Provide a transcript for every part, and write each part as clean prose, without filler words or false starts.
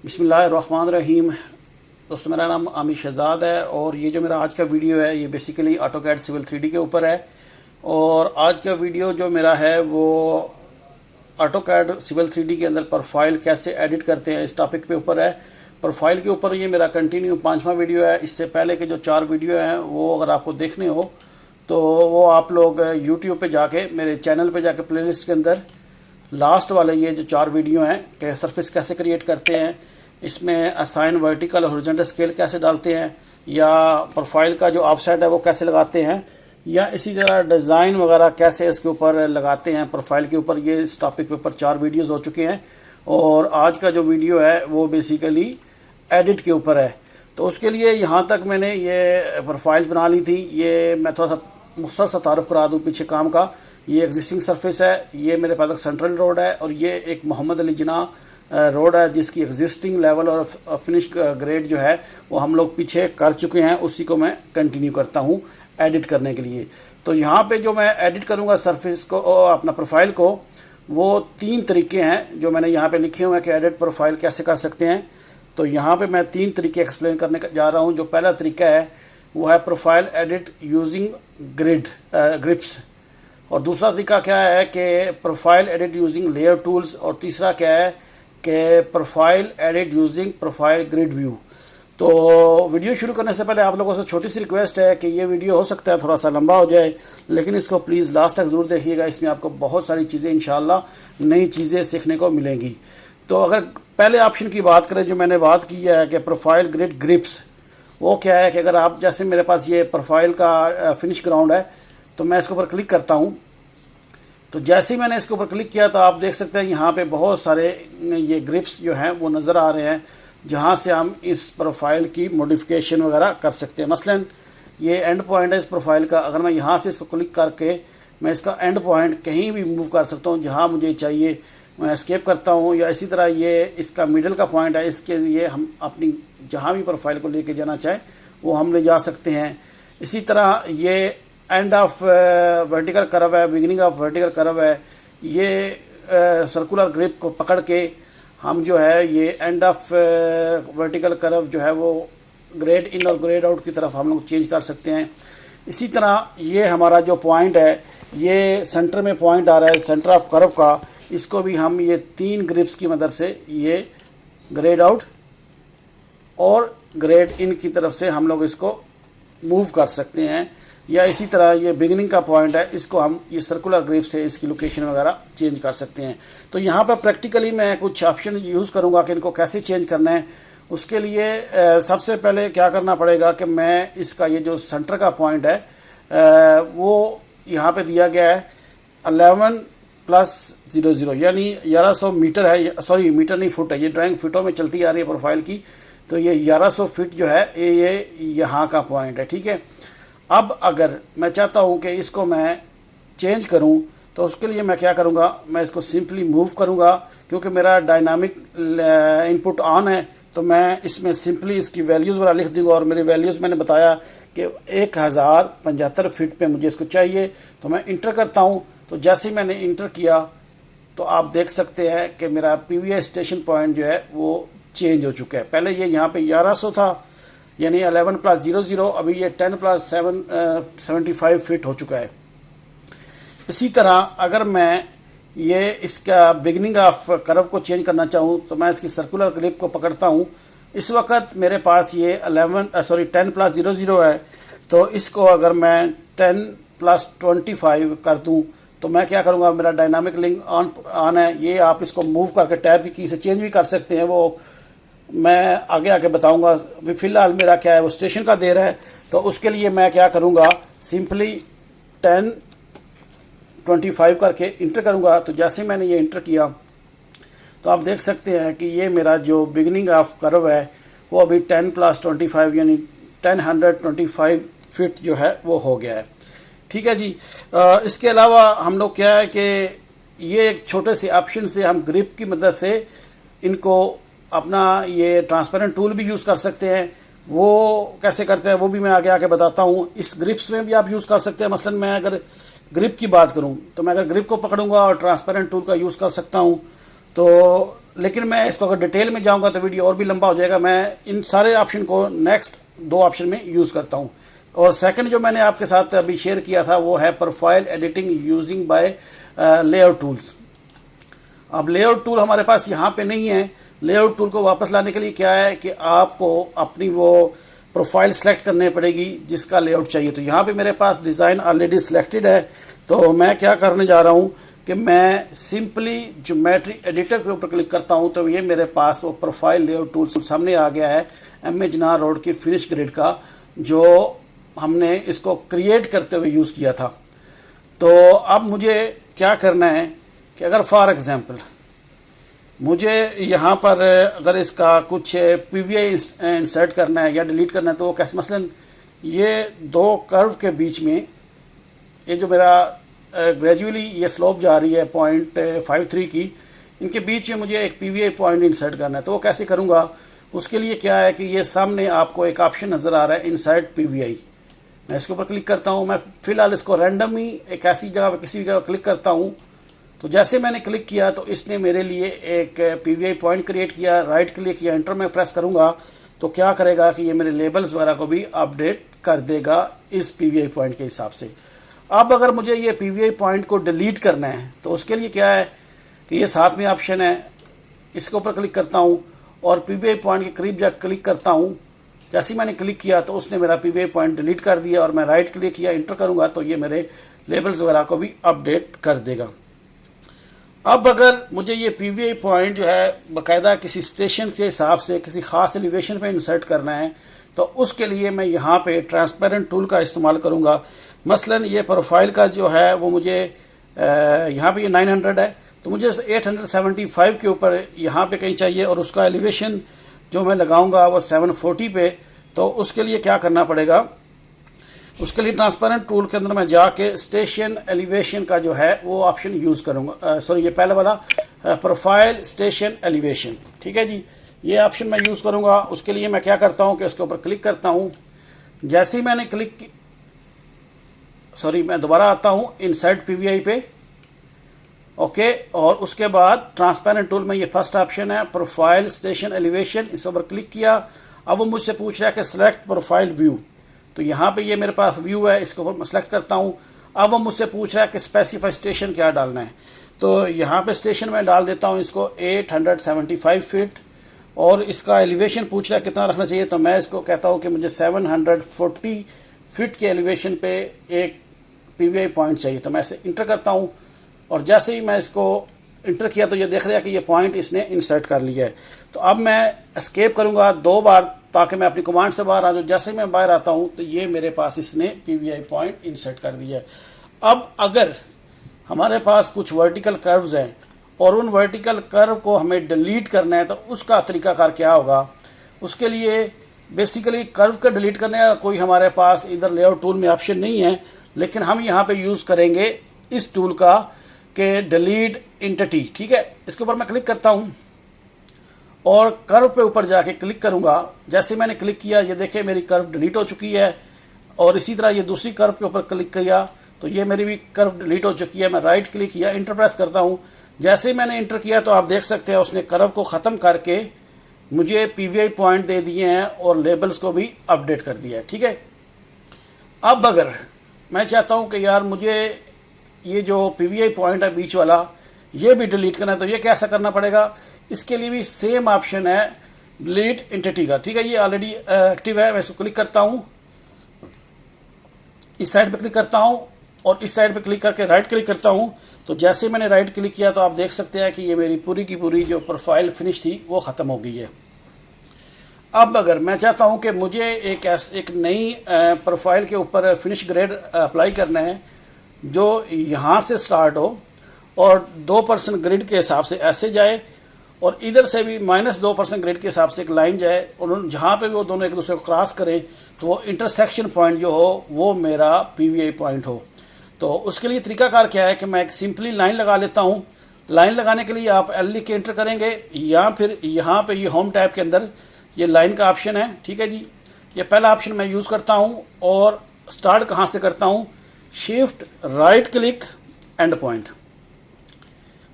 बिस्मिल्लाहिर्रहमानिर्रहीम। दोस्तों, मेरा नाम आमिर शहजाद है और ये जो मेरा आज का वीडियो है ये बेसिकली ऑटोकैड सिविल 3D के ऊपर है। और आज का वीडियो जो मेरा है वो ऑटोकैड सिविल 3D के अंदर प्रोफाइल कैसे एडिट करते हैं इस टॉपिक पे ऊपर है। प्रोफाइल के ऊपर ये मेरा कंटिन्यू 5वां वीडियो है। इससे पहले के जो 4 वीडियो हैं वो अगर आपको देखने हो तो वो आप लोग यूट्यूब पे जाके मेरे चैनल पे जाके प्लेलिस्ट के अंदर लास्ट वाले ये जो 4 वीडियो हैं कि सरफेस कैसे क्रिएट करते हैं, इसमें असाइन वर्टिकल और हॉरिजॉन्टल स्केल कैसे डालते हैं, या प्रोफाइल का जो ऑफसेट है वो कैसे लगाते हैं, या इसी तरह डिज़ाइन वगैरह कैसे इसके ऊपर लगाते हैं प्रोफाइल के ऊपर, ये इस टॉपिक के ऊपर 4 वीडियोस हो चुके हैं। और आज का जो वीडियो है वो बेसिकली एडिट के ऊपर है। तो उसके लिए यहाँ तक मैंने ये प्रोफाइल बना ली थी। ये मैं थोड़ा सा मुख्तसर सा तारुफ करा दूँ पीछे काम का। ये एग्जिस्टिंग सरफेस है, ये मेरे पास एक सेंट्रल रोड है और ये एक मोहम्मद अली जिन्ना रोड है जिसकी एग्जिस्टिंग लेवल और फिनिश ग्रेड जो है वो हम लोग पीछे कर चुके हैं। उसी को मैं कंटिन्यू करता हूँ एडिट करने के लिए। तो यहाँ पे जो मैं एडिट करूँगा सरफेस को, अपना प्रोफाइल को, वो 3 तरीके हैं जो मैंने यहाँ पे लिखे हुए हैं कि एडिट प्रोफाइल कैसे कर सकते हैं। तो यहाँ पे मैं 3 तरीके एक्सप्लेन करने जा रहा हूँ। जो पहला तरीका है वो है प्रोफाइल एडिट यूजिंग ग्रिप्स, और दूसरा तरीका क्या है कि profile edit using layer tools, और तीसरा क्या है कि profile edit using profile grid view. तो वीडियो शुरू करने से पहले आप लोगों से छोटी सी रिक्वेस्ट है कि ये वीडियो हो सकता है थोड़ा सा लंबा हो जाए, लेकिन इसको प्लीज़ लास्ट तक ज़रूर देखिएगा। इसमें आपको बहुत सारी चीज़ें इंशाल्लाह नई चीज़ें सीखने को मिलेंगी। तो अगर पहले ऑप्शन की बात करें जो मैंने बात की है कि प्रोफाइल ग्रिड ग्रिप्स, वो क्या है कि अगर आप जैसे मेरे पास ये प्रोफाइल का फिनिश ग्राउंड है तो मैं इसके ऊपर क्लिक करता हूँ। तो जैसे ही मैंने इसके ऊपर क्लिक किया तो आप देख सकते हैं यहाँ पे बहुत सारे ये ग्रिप्स जो हैं वो नज़र आ रहे हैं जहाँ से हम इस प्रोफाइल की मॉडिफिकेशन वगैरह कर सकते हैं। मसलन ये एंड पॉइंट है इस प्रोफाइल का। अगर मैं यहाँ से इसको क्लिक करके मैं इसका एंड पॉइंट कहीं भी मूव कर सकता हूँ जहाँ मुझे चाहिए, मैं एस्केप करता हूँ। या इसी तरह ये इसका मिडल का पॉइंट है, इसके लिए हम अपनी जहाँ भी प्रोफाइल को लेके जाना चाहें वो हम ले जा सकते हैं। इसी तरह ये एंड ऑफ वर्टिकल कर्व है, बिगिनिंग ऑफ वर्टिकल कर्व है। ये सर्कुलर ग्रिप को पकड़ के हम जो है ये एंड ऑफ वर्टिकल कर्व जो है वो ग्रेड इन और ग्रेड आउट की तरफ हम लोग चेंज कर सकते हैं। इसी तरह ये हमारा जो पॉइंट है, ये सेंटर में पॉइंट आ रहा है सेंटर ऑफ कर्व का, इसको भी हम ये 3 ग्रिप्स की मदद से ये ग्रेड आउट और ग्रेड इन की तरफ से हम लोग इसको मूव कर सकते हैं। या इसी तरह ये बिगिनिंग का पॉइंट है, इसको हम ये सर्कुलर ग्रिप से इसकी लोकेशन वगैरह चेंज कर सकते हैं। तो यहाँ पर प्रैक्टिकली मैं कुछ ऑप्शन यूज़ करूँगा कि इनको कैसे चेंज करना है। उसके लिए सबसे पहले क्या करना पड़ेगा कि मैं इसका ये जो सेंटर का पॉइंट है वो यहाँ पे दिया गया है 11+00, यानी 1100 मीटर है। सॉरी मीटर नहीं, फुट है। ये ड्राइंग फीटों में चलती आ रही है प्रोफाइल की। तो ये 1100 फीट जो है ये यहाँ का पॉइंट है, ठीक है। अब अगर मैं चाहता हूँ कि इसको मैं चेंज करूँ तो उसके लिए मैं क्या करूँगा, मैं इसको सिंपली मूव करूँगा। क्योंकि मेरा डायनामिक इनपुट ऑन है तो मैं इसमें सिंपली इसकी वैल्यूज़ वाला लिख दूँगा। और मेरी वैल्यूज़ मैंने बताया कि 1075 फीट पे मुझे इसको चाहिए। तो मैं इंटर करता हूँ। तो जैसे ही मैंने इंटर किया तो आप देख सकते हैं कि मेरा PVI स्टेशन पॉइंट जो है वो चेंज हो चुका है। पहले ये यहाँ पे 1100 था, यानी 11+00, अभी ये 10+75 फीट हो चुका है। इसी तरह अगर मैं ये इसका बिगिनिंग ऑफ कर्व को चेंज करना चाहूँ तो मैं इसकी सर्कुलर ग्रिप को पकड़ता हूँ। इस वक्त मेरे पास ये 10+00 है। तो इसको अगर मैं 10+25 कर दूँ तो मैं क्या करूँगा, मेरा डायनामिक लिंक ऑन है। ये आप इसको मूव करके टैब की से चेंज भी कर सकते हैं, वो मैं आगे आके बताऊंगा। अभी फ़िलहाल मेरा क्या है वो स्टेशन का दे रहा है। तो उसके लिए मैं क्या करूंगा, सिंपली 10+25 करके इंटर करूंगा। तो जैसे मैंने ये इंटर किया तो आप देख सकते हैं कि ये मेरा जो बिगिनिंग ऑफ कर्व है वो अभी 10+25 यानी 1025 फीट जो है वो हो गया है, ठीक है जी। इसके अलावा हम लोग क्या है कि ये एक छोटे से ऑप्शन से हम ग्रिप की मदद से इनको अपना ये ट्रांसपेरेंट टूल भी यूज़ कर सकते हैं। वो कैसे करते हैं वो भी मैं आगे आके बताता हूँ। इस ग्रिप्स में भी आप यूज़ कर सकते हैं। मसलन मैं अगर ग्रिप की बात करूँ तो मैं अगर ग्रिप को पकड़ूंगा और ट्रांसपेरेंट टूल का यूज़ कर सकता हूँ। तो लेकिन मैं इसको अगर डिटेल में जाऊंगा तो वीडियो और भी लंबा हो जाएगा। मैं इन सारे ऑप्शन को नेक्स्ट 2 ऑप्शन में यूज़ करता हूं। और सेकंड जो मैंने आपके साथ अभी शेयर किया था वो है profile editing using by layout tools. अब लेआउट टूल हमारे पास यहाँ पे नहीं है। लेआउट टूल को वापस लाने के लिए क्या है कि आपको अपनी वो प्रोफाइल सेलेक्ट करनी पड़ेगी जिसका लेआउट चाहिए। तो यहाँ पे मेरे पास डिज़ाइन ऑलरेडी सिलेक्टेड है। तो मैं क्या करने जा रहा हूँ कि मैं सिंपली ज्योमेट्री एडिटर के ऊपर क्लिक करता हूँ तो ये मेरे पास वो प्रोफाइल लेआउट टूल सामने आ गया है एम ए जनार रोड की फिनिश ग्रिड का, जो हमने इसको क्रिएट करते हुए यूज़ किया था। तो अब मुझे क्या करना है कि अगर फॉर एग्ज़ाम्पल मुझे यहाँ पर अगर इसका कुछ PVI इंसर्ट करना है या डिलीट करना है तो वो कैसे, मसलन ये 2 कर्व के बीच में ये जो मेरा ग्रेजुअली ये स्लोप जा रही है 0.53 की, इनके बीच में मुझे एक PVI पॉइंट इंसर्ट करना है। तो वो कैसे करूँगा, उसके लिए क्या है कि ये सामने आपको एक ऑप्शन नज़र आ रहा है इंसर्ट PVI। मैं इसके ऊपर क्लिक करता हूँ। मैं फ़िलहाल इसको रैंडम ही एक ऐसी जगह पर किसी भी जगह क्लिक करता हूँ। तो जैसे मैंने क्लिक किया तो इसने मेरे लिए एक PVI पॉइंट क्रिएट किया। राइट क्लिक या एंटर में प्रेस करूँगा तो क्या करेगा कि ये मेरे लेबल्स वगैरह को भी अपडेट कर देगा इस PVI पॉइंट के हिसाब से। अब अगर मुझे ये PVI पॉइंट को डिलीट करना है तो उसके लिए क्या है कि ये साथ में ऑप्शन है, इसके ऊपर क्लिक करता हूँ और PVI पॉइंट के करीब जाकर क्लिक करता हूँ। जैसे ही मैंने क्लिक किया तो उसने मेरा PVI पॉइंट डिलीट कर दिया और मैं राइट क्लिक किया एंटर करूँगा तो ये मेरे लेबल्स वगैरह को भी अपडेट कर देगा। अब अगर मुझे ये PVI पॉइंट जो है बाकायदा किसी स्टेशन के हिसाब से किसी ख़ास एलिवेशन पे इंसर्ट करना है तो उसके लिए मैं यहाँ पे ट्रांसपेरेंट टूल का इस्तेमाल करूँगा। मसलन ये प्रोफाइल का जो है वो मुझे यहाँ पे ये 900 है तो मुझे 875 के ऊपर यहाँ पे कहीं चाहिए और उसका एलिवेशन जो मैं लगाऊंगा वो 740 पे। तो उसके लिए क्या करना पड़ेगा, उसके लिए ट्रांसपेरेंट टूल के अंदर मैं जाके स्टेशन एलिवेशन का जो है वो ऑप्शन यूज़ करूँगा। सॉरी, ये पहले वाला प्रोफाइल स्टेशन एलिवेशन, ठीक है जी, ये ऑप्शन मैं यूज़ करूँगा। उसके लिए मैं क्या करता हूँ कि उसके ऊपर क्लिक करता हूँ। जैसे ही मैंने मैं दोबारा आता हूँ इंसर्ट PVI पे, ओके, और उसके बाद ट्रांसपेरेंट टूल में ये फर्स्ट ऑप्शन है प्रोफाइल स्टेशन एलिवेशन, इस ऊपर क्लिक किया। अब वो मुझसे पूछ रहा है कि सिलेक्ट प्रोफाइल व्यू, तो यहाँ पे ये मेरे पास व्यू है, इसके ऊपर मैं सेलेक्ट करता हूँ। अब वो मुझसे पूछ रहा है कि स्पेसिफाई स्टेशन क्या डालना है, तो यहाँ पे स्टेशन में डाल देता हूँ इसको 875 फीट और इसका एलिवेशन पूछ रहा है कितना रखना चाहिए, तो मैं इसको कहता हूँ कि मुझे 740 फीट के एलिवेशन पे एक PVI पॉइंट चाहिए। तो मैं इसे इंटर करता हूँ और जैसे ही मैं इसको इंटर किया तो ये देख रहा है कि ये पॉइंट इसने इंसर्ट कर लिया है। तो अब मैं एस्केप करूँगा 2 बार ताकि मैं अपनी कमांड से बाहर आ जाऊँ। जैसे मैं बाहर आता हूँ तो ये मेरे पास इसने PVI पॉइंट इंसर्ट कर दिया है। अब अगर हमारे पास कुछ वर्टिकल कर्व्स हैं और उन वर्टिकल कर्व को हमें डिलीट करना है तो उसका तरीकाकार क्या होगा, उसके लिए बेसिकली कर्व का डिलीट करने का कोई हमारे पास इधर लेआउट टूल में ऑप्शन नहीं है, लेकिन हम यहाँ पे यूज़ करेंगे इस टूल का कि डिलीट एंटिटी, ठीक है। इसके ऊपर मैं क्लिक करता हूँ और कर्व पे ऊपर जाके क्लिक करूँगा। जैसे मैंने क्लिक किया ये देखिए मेरी कर्व डिलीट हो चुकी है और इसी तरह ये दूसरी कर्व के ऊपर क्लिक किया तो ये मेरी भी कर्व डिलीट हो चुकी है। मैं राइट क्लिक किया, इंटर प्रेस करता हूँ। जैसे ही मैंने इंटर किया तो आप देख सकते हैं उसने कर्व को ख़त्म करके मुझे PVI पॉइंट दे दिए हैं और लेबल्स को भी अपडेट कर दिया है, ठीक है। अब अगर मैं चाहता हूँ कि यार मुझे ये जो PVI पॉइंट है बीच वाला ये भी डिलीट करना है तो ये कैसा करना पड़ेगा, इसके लिए भी सेम ऑप्शन है डिलीट एंटिटी का, ठीक है। ये ऑलरेडी एक्टिव है, मैं इसको क्लिक करता हूँ, इस साइड पे क्लिक करता हूँ और इस साइड पे क्लिक करके राइट क्लिक करता हूँ। तो जैसे मैंने राइट क्लिक किया तो आप देख सकते हैं कि ये मेरी पूरी की पूरी जो प्रोफाइल फिनिश थी वो ख़त्म हो गई है। अब अगर मैं चाहता हूँ कि मुझे एक नई प्रोफाइल के ऊपर फिनिश ग्रेड अप्लाई करना है जो यहाँ से स्टार्ट हो और 2% ग्रिड के हिसाब से ऐसे जाए और इधर से भी -2% ग्रिड के हिसाब से एक लाइन जाए और जहाँ पे भी वो दोनों एक दूसरे को क्रॉस करें तो वो इंटरसेक्शन पॉइंट जो हो वो मेरा PVI पॉइंट हो। तो उसके लिए तरीकाकार क्या है कि मैं एक सिंपली लाइन लगा लेता हूँ। लाइन लगाने के लिए आप L लिख के एंटर करेंगे या फिर यहाँ पे ये होम टैब के अंदर ये लाइन का ऑप्शन है, ठीक है जी। ये पहला ऑप्शन मैं यूज़ करता हूँ और स्टार्ट कहाँ से करता हूँ, shift right click and point.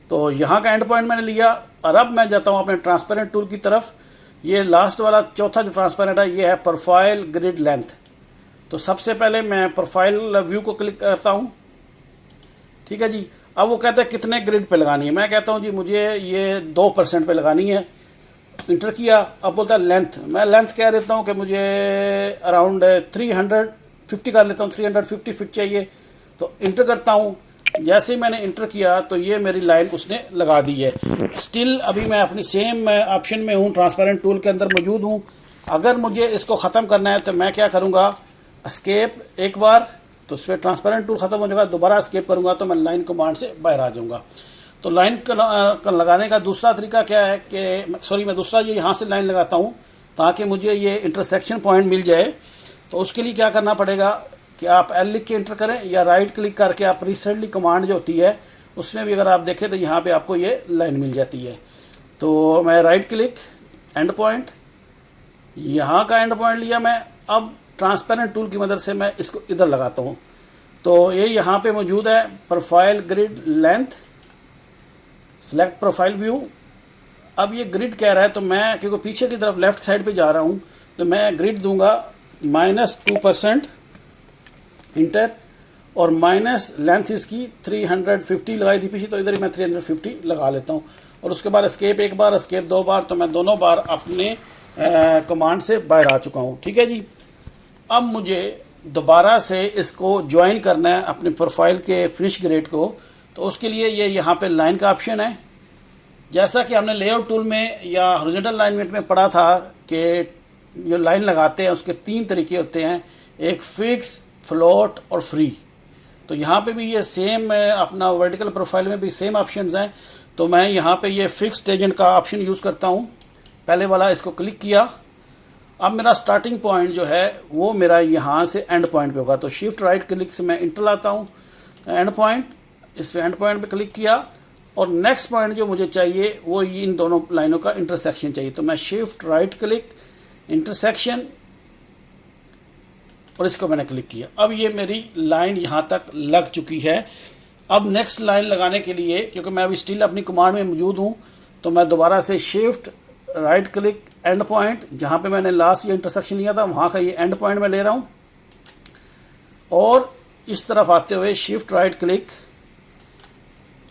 तो यहाँ का एंड पॉइंट मैंने लिया और अब मैं जाता हूँ अपने ट्रांसपेरेंट टूल की तरफ। ये लास्ट वाला चौथा जो ट्रांसपेरेंट है ये है प्रोफाइल ग्रिड लेंथ। तो सबसे पहले मैं प्रोफाइल व्यू को क्लिक करता हूँ, ठीक है जी। अब वो कहता है कितने ग्रिड पे लगानी है, मैं कहता हूँ जी मुझे ये 2% पे लगानी है। इंटर किया, अब बोलता है लेंथ, मैं लेंथ कह देता हूँ कि मुझे अराउंड 350 कर लेता हूँ, 350 फीट चाहिए। तो इंटर करता हूँ, जैसे ही मैंने इंटर किया तो ये मेरी लाइन उसने लगा दी है। स्टिल अभी मैं अपनी सेम ऑप्शन में हूँ, ट्रांसपेरेंट टूल के अंदर मौजूद हूँ। अगर मुझे इसको ख़त्म करना है तो मैं क्या करूँगा, एस्केप एक बार, तो उस पर ट्रांसपेरेंट टूल ख़त्म हो जाएगा, दोबारा एस्केप करूँगा तो मैं लाइन कमांड से बाहर आ जाऊँगा। तो लाइन का लगाने का दूसरा तरीका क्या है कि मैं दूसरा ये यहाँ से लाइन लगाता हूँ ताकि मुझे ये इंटरसेक्शन पॉइंट मिल जाए। तो उसके लिए क्या करना पड़ेगा कि आप एल लिख के इंटर करें या राइट क्लिक करके आप रिसेंटली कमांड जो होती है उसमें भी अगर आप देखें तो यहाँ पे आपको ये लाइन मिल जाती है। तो मैं राइट क्लिक, एंड पॉइंट, यहाँ का एंड पॉइंट लिया मैं। अब ट्रांसपेरेंट टूल की मदद से मैं इसको इधर लगाता हूँ। तो ये यहाँ पे मौजूद है profile grid length, select profile view. अब ये ग्रिड कह रहा है तो मैं क्योंकि पीछे की तरफ लेफ़्ट साइड पे जा रहा हूँ तो मैं ग्रिड दूंगा -2%, इंटर, और माइनस लेंथ इसकी 350 लगाई थी पीछे, तो इधर ही मैं 350 लगा लेता हूँ। और उसके बाद एस्केप एक बार, एस्केप 2 बार, तो मैं दोनों बार अपने कमांड से बाहर आ चुका हूँ, ठीक है जी। अब मुझे दोबारा से इसको ज्वाइन करना है अपने प्रोफाइल के फिनिश ग्रिड को। तो उसके लिए ये यहाँ पे लाइन का ऑप्शन है। जैसा कि हमने लेआउट टूल में या हॉरिजॉन्टल अलाइनमेंट में पढ़ा था कि जो लाइन लगाते हैं उसके 3 तरीके होते हैं, एक फिक्स, फ्लोट और फ्री। तो यहाँ पे भी ये सेम अपना वर्टिकल प्रोफाइल में भी सेम ऑप्शंस हैं। तो मैं यहाँ पे ये फिक्स्ड एजेंट का ऑप्शन यूज़ करता हूँ। पहले वाला इसको क्लिक किया। अब मेरा स्टार्टिंग पॉइंट जो है वो मेरा यहाँ से एंड पॉइंट पे होगा। तो शिफ्ट राइट क्लिक से मैं इंटर लाता हूँ, एंड पॉइंट, इस पे एंड पॉइंट पे क्लिक किया और नेक्स्ट पॉइंट जो मुझे चाहिए वो इन दोनों लाइनों का इंटरसेक्शन चाहिए। तो मैं शिफ्ट राइट क्लिक, इंटरसेक्शन, और इसको मैंने क्लिक किया। अब ये मेरी लाइन यहाँ तक लग चुकी है। अब नेक्स्ट लाइन लगाने के लिए, क्योंकि मैं अभी स्टिल अपनी कमांड में मौजूद हूँ, तो मैं दोबारा से shift right click, and point, जहाँ पे मैंने लास्ट ये इंटरसेक्शन लिया था वहाँ का ये एंड पॉइंट मैं ले रहा हूँ। और इस तरफ आते हुए शिफ्ट राइट क्लिक,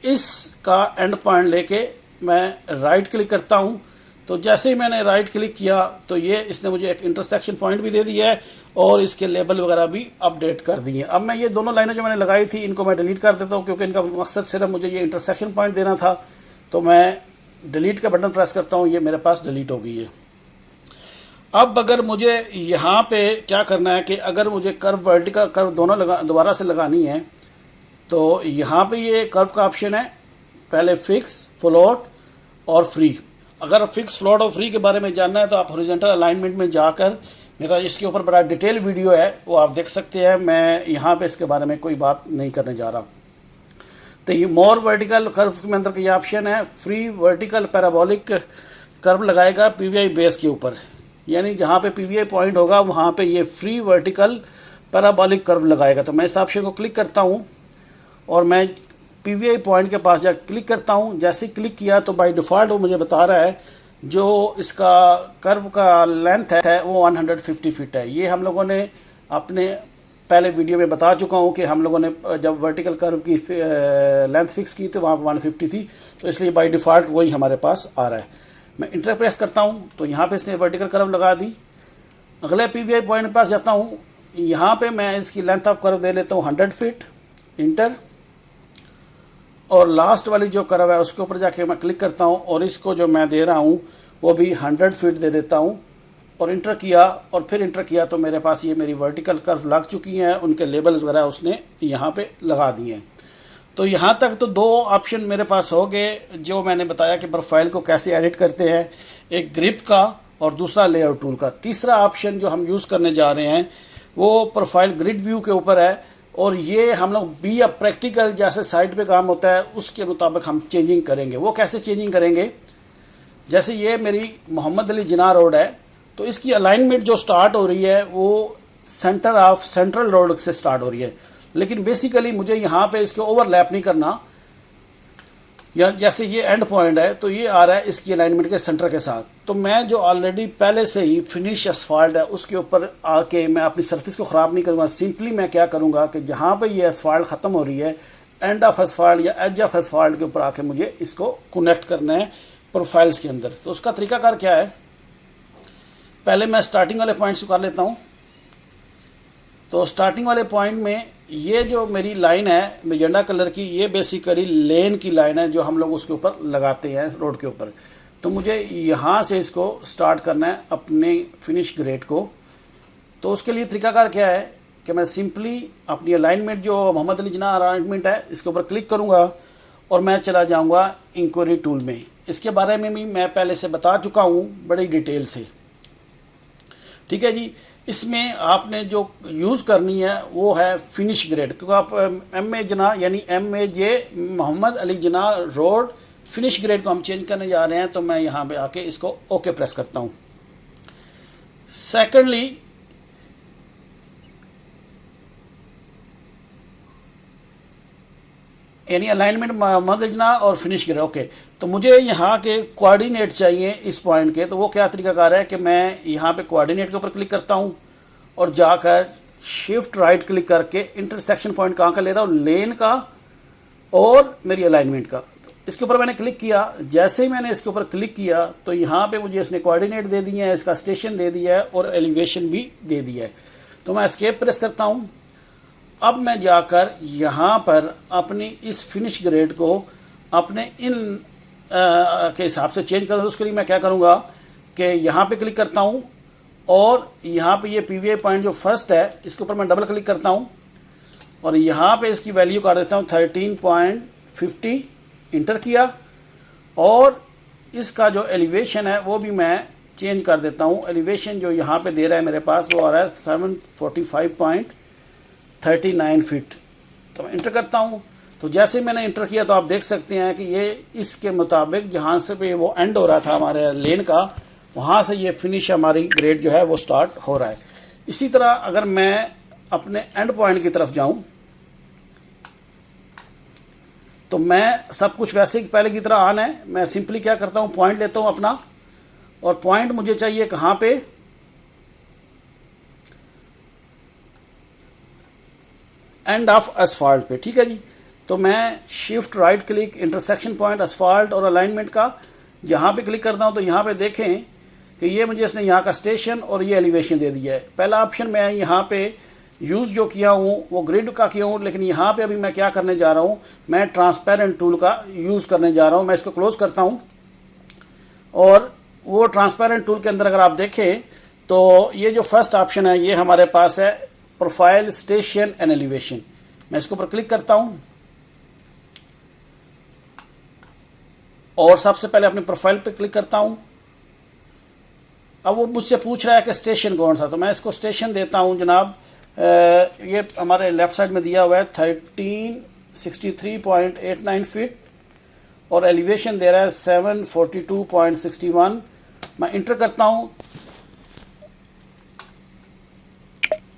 इसका एंड पॉइंट लेके मैं राइट क्लिक करता हूँ। तो जैसे ही मैंने राइट क्लिक किया तो ये इसने मुझे एक इंटरसेक्शन पॉइंट भी दे दिया है और इसके लेबल वगैरह भी अपडेट कर दिए। अब मैं ये दोनों लाइनें जो मैंने लगाई थी इनको मैं डिलीट कर देता हूँ, क्योंकि इनका मकसद सिर्फ मुझे ये इंटरसेक्शन पॉइंट देना था। तो मैं डिलीट का बटन प्रेस करता हूँ, ये मेरे पास डिलीट हो गई है। अब अगर मुझे यहाँ पे क्या करना है कि अगर मुझे कर्व, वर्टिकल कर्व दोनों दोबारा से लगानी है तो यहाँ पे ये कर्व का ऑप्शन है, पहले फिक्स, फ्लोट और फ्री। अगर फिक्स, फ्लोट और फ्री के बारे में जानना है तो आप हॉरिजॉन्टल अलाइनमेंट में जाकर मेरा इसके ऊपर बड़ा डिटेल वीडियो है वो आप देख सकते हैं। मैं यहाँ पे इसके बारे में कोई बात नहीं करने जा रहा। तो ये मोर वर्टिकल कर्व के अंदर का ये ऑप्शन है, फ्री वर्टिकल पैराबोलिक कर्व लगाएगा पीवीआई बेस के ऊपर, यानी जहाँ पे पीवीआई पॉइंट होगा वहाँ पे ये फ्री वर्टिकल पैराबोलिक कर्व लगाएगा। तो मैं इस ऑप्शन को क्लिक करता हूँ और मैं पीवीआई पॉइंट के पास जाकर क्लिक करता हूँ। जैसे क्लिक किया तो बाय डिफ़ॉल्ट वो मुझे बता रहा है जो इसका कर्व का लेंथ है वो 150 फीट है। ये हम लोगों ने अपने पहले वीडियो में बता चुका हूँ कि हम लोगों ने जब वर्टिकल कर्व की लेंथ फिक्स की तो वहाँ 150 थी, तो इसलिए बाय डिफ़ॉल्ट वही हमारे पास आ रहा है। मैं इंटर प्रेस करता हूँ तो यहाँ पे इसने वर्टिकल कर्व लगा दी। अगले पीवीआई पॉइंट के पास जाता हूँ, यहाँ पे मैं इसकी लेंथ ऑफ कर्व दे लेता हूँ 100 फीट, इंटर, और लास्ट वाली जो कर्व है उसके ऊपर जाके मैं क्लिक करता हूँ और इसको जो मैं दे रहा हूँ वो भी 100 फीट दे देता हूँ और इंटर किया और फिर इंटर किया तो मेरे पास ये मेरी वर्टिकल कर्व लग चुकी हैं, उनके लेबल्स वगैरह उसने यहाँ पे लगा दिए हैं। तो यहाँ तक तो 2 ऑप्शन मेरे पास हो गए जो मैंने बताया कि प्रोफाइल को कैसे एडिट करते हैं, एक ग्रिप का और दूसरा लेआउट टूल का। तीसरा ऑप्शन जो हम यूज़ करने जा रहे हैं वो प्रोफाइल ग्रिड व्यू के ऊपर है और ये हम लोग बी या प्रैक्टिकल जैसे साइट पे काम होता है उसके मुताबिक हम चेंजिंग करेंगे। वो कैसे चेंजिंग करेंगे, जैसे ये मेरी मोहम्मद अली जिन्ना रोड है तो इसकी अलाइनमेंट जो स्टार्ट हो रही है वो सेंटर ऑफ सेंट्रल रोड से स्टार्ट हो रही है, लेकिन बेसिकली मुझे यहाँ पे इसके ओवरलैप नहीं करना। या जैसे ये एंड पॉइंट है तो ये आ रहा है इसकी अलाइनमेंट के सेंटर के साथ। तो मैं जो ऑलरेडी पहले से ही फिनिश एसफाल्ट है उसके ऊपर आके मैं अपनी सरफेस को ख़राब नहीं करूँगा। सिंपली मैं क्या करूँगा कि जहाँ पे ये एसफाल्ट ख़त्म हो रही है, एंड ऑफ एसफाल्ट या एज ऑफ एसफाल्ट के ऊपर आके मुझे इसको कनेक्ट करना है प्रोफाइल्स के अंदर। तो उसका तरीकाकार क्या है, पहले मैं स्टार्टिंग वाले पॉइंट्स को कर लेता हूँ। तो स्टार्टिंग वाले पॉइंट में ये जो मेरी लाइन है मैजेंडा कलर की, ये बेसिकली लेन की लाइन है जो हम लोग उसके ऊपर लगाते हैं रोड के ऊपर। तो मुझे यहाँ से इसको स्टार्ट करना है अपने फिनिश ग्रेड को। तो उसके लिए तरीकाकार क्या है कि मैं सिंपली अपनी अलाइनमेंट जो मोहम्मद अली जिन्ना अलाइनमेंट है इसके ऊपर क्लिक करूँगा और मैं चला जाऊँगा इंक्वायरी टूल में। इसके बारे में भी मैं पहले से बता चुका हूँ बड़ी डिटेल से, ठीक है जी। इसमें आपने जो यूज़ करनी है वो है फिनिश ग्रेड, क्योंकि आप MA जिन्ना यानी MAJ Mohammad Ali Jinnah road finish grade को हम चेंज करने जा रहे हैं। तो मैं यहाँ पे आके इसको ओके प्रेस करता हूँ। सेकेंडली यानी अलाइनमेंट मोहम्मद अली जिन्ना और फिनिश ग्रेड ओके। तो मुझे यहाँ के कोऑर्डिनेट चाहिए इस पॉइंट के। तो वो क्या तरीकाकार है कि मैं यहाँ पे कोऑर्डिनेट के ऊपर क्लिक करता हूँ और जाकर शिफ्ट राइट क्लिक करके इंटरसेक्शन पॉइंट कहाँ का ले रहा हूँ, लेन का और मेरी अलाइनमेंट का। तो इसके ऊपर मैंने क्लिक किया। जैसे ही मैंने इसके ऊपर क्लिक किया तो यहाँ पे मुझे इसने कोऑर्डिनेट दे दिए हैं, इसका स्टेशन दे दिया है और एलिवेशन भी दे दिया है। तो मैं एस्केप प्रेस करता हूँ। अब मैं जाकर यहाँ पर अपनी इस फिनिश ग्रेड को अपने इन के हिसाब से चेंज कर। उसके लिए मैं क्या करूँगा कि यहाँ पे क्लिक करता हूँ और यहाँ पे ये PVI पॉइंट जो फर्स्ट है इसके ऊपर मैं डबल क्लिक करता हूँ और यहाँ पे इसकी वैल्यू कर देता हूँ 13.50, इंटर किया। और इसका जो एलिवेशन है वो भी मैं चेंज कर देता हूँ। एलिवेशन जो यहाँ पे दे रहा है मेरे पास वो आ रहा है 745.39 फीट। तो मैं इंटर करता हूँ। तो जैसे मैंने इंटर किया तो आप देख सकते हैं कि ये इसके मुताबिक जहाँ से पे वो एंड हो रहा था हमारे लेन का, वहाँ से ये फिनिश हमारी ग्रेड जो है वो स्टार्ट हो रहा है। इसी तरह अगर मैं अपने एंड पॉइंट की तरफ जाऊँ तो मैं सब कुछ वैसे ही पहले की तरह आना है। मैं सिंपली क्या करता हूँ, पॉइंट लेता हूँ अपना, और पॉइंट मुझे चाहिए कहाँ पे, एंड ऑफ एसफाल्ट पे, ठीक है जी। तो मैं shift right click intersection point asphalt और अलाइनमेंट का यहाँ पे क्लिक करता हूँ। तो यहाँ पे देखें कि ये मुझे इसने यहाँ का स्टेशन और ये एलिवेशन दे दिया है। पहला ऑप्शन मैं यहाँ पे यूज़ जो किया हूँ वो ग्रिड का किया हूँ, लेकिन यहाँ पे अभी मैं क्या करने जा रहा हूँ, मैं ट्रांसपेरेंट टूल का यूज़ करने जा रहा हूँ। मैं इसको क्लोज़ करता हूँ और वो ट्रांसपेरेंट टूल के अंदर अगर आप देखें तो ये जो फर्स्ट ऑप्शन है ये हमारे पास है प्रोफाइल, स्टेशन एंड एलिवेशन। मैं इसके ऊपर क्लिक करता हूँ और सबसे पहले अपने प्रोफाइल पे क्लिक करता हूँ। अब वो मुझसे पूछ रहा है कि स्टेशन कौन सा, तो मैं इसको स्टेशन देता हूँ जनाब। ये हमारे लेफ़्ट साइड में दिया हुआ है 1363.89 फीट और एलिवेशन दे रहा है 742.61। मैं इंटर करता हूँ।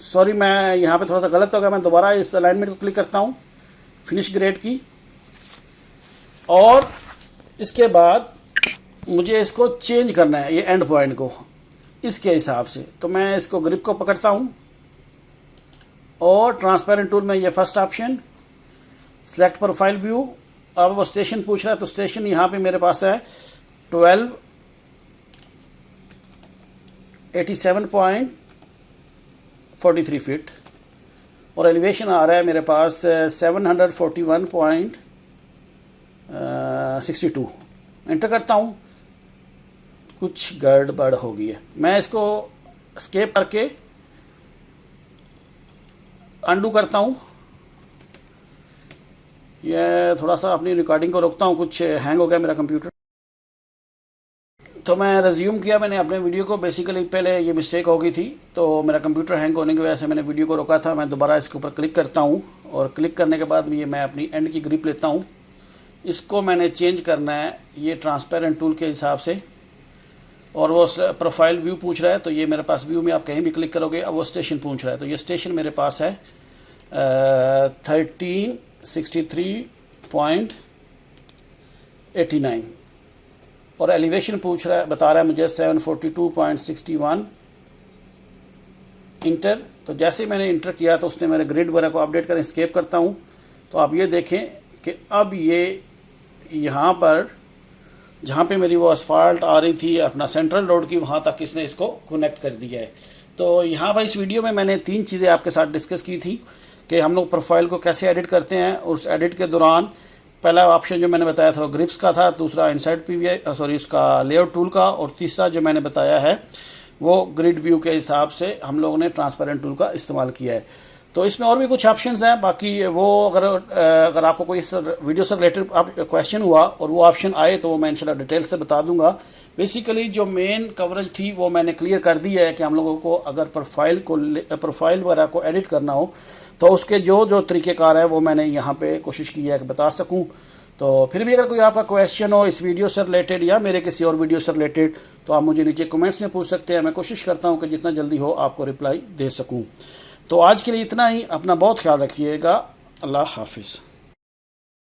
सॉरी, मैं यहाँ पे थोड़ा सा गलत हो गया। मैं दोबारा इस अलाइनमेंट को क्लिक करता हूँ फिनिश ग्रेड की, और इसके बाद मुझे इसको चेंज करना है ये एंड पॉइंट को इसके हिसाब से। तो मैं इसको ग्रिप को पकड़ता हूँ और ट्रांसपेरेंट टूल में ये first option select profile view. अब वो स्टेशन पूछ रहा है तो स्टेशन यहाँ पे मेरे पास है 1287.43 फीट और एलिवेशन आ रहा है मेरे पास 741.62। इंटर करता हूँ, कुछ गड़बड़ हो गई है। मैं इसको स्केप करके अंडू करता हूँ। ये थोड़ा सा अपनी रिकॉर्डिंग को रोकता हूँ, कुछ हैंग हो गया मेरा कंप्यूटर। तो मैं रिज्यूम किया मैंने अपने वीडियो को। बेसिकली पहले ये मिस्टेक हो गई थी तो मेरा कंप्यूटर हैंग होने की वजह से मैंने वीडियो को रोका था। मैं दोबारा इसके ऊपर क्लिक करता हूँ और क्लिक करने के बाद ये मैं अपनी एंड की ग्रिप लेता हूँ। इसको मैंने चेंज करना है ये ट्रांसपेरेंट टूल के हिसाब से, और वो प्रोफाइल व्यू पूछ रहा है तो ये मेरे पास व्यू में आप कहीं भी क्लिक करोगे। अब वो स्टेशन पूछ रहा है तो ये स्टेशन मेरे पास है 1363.89 89 और एलिवेशन पूछ रहा है, बता रहा है मुझे 742.61 इंटर। तो जैसे ही मैंने इंटर किया तो उसने मेरे ग्रिड वगैरह को अपडेट करें, स्केप करता हूँ तो आप ये देखें कि अब ये यहाँ पर जहाँ पे मेरी वो असफाल्ट आ रही थी अपना सेंट्रल रोड की, वहाँ तक इसने इसको कनेक्ट कर दिया है। तो यहाँ पर इस वीडियो में मैंने 3 चीज़ें आपके साथ डिस्कस की थी कि हम लोग प्रोफाइल को कैसे एडिट करते हैं। उस एडिट के दौरान पहला ऑप्शन जो मैंने बताया था वो ग्रिप्स का था, दूसरा इनसाइड PVI सॉरी उसका लेआउट टूल का, और तीसरा जो मैंने बताया है वो ग्रिड व्यू के हिसाब से हम लोगों ने ट्रांसपेरेंट टूल का इस्तेमाल किया है। तो इसमें और भी कुछ ऑप्शंस हैं, बाकी वो अगर आपको कोई इस वीडियो से रिलेटेड क्वेश्चन हुआ और वो ऑप्शन आए तो वो मैं इंशाल्लाह डिटेल से बता दूंगा। बेसिकली जो मेन कवरेज थी वो मैंने क्लियर कर दी है कि हम लोगों को अगर प्रोफाइल वगैरह को एडिट करना हो तो उसके जो जो तरीक़ेकार है वो मैंने यहाँ पे कोशिश की है कि बता सकूँ। तो फिर भी अगर कोई आपका क्वेश्चन हो इस वीडियो से रिलेटेड या मेरे किसी और वीडियो से रिलेटेड तो आप मुझे नीचे कमेंट्स में पूछ सकते हैं। मैं कोशिश करता हूँ कि जितना जल्दी हो आपको रिप्लाई दे सकूँ। तो आज के लिए इतना ही, अपना बहुत ख्याल रखिएगा। अल्लाह हाफिज़।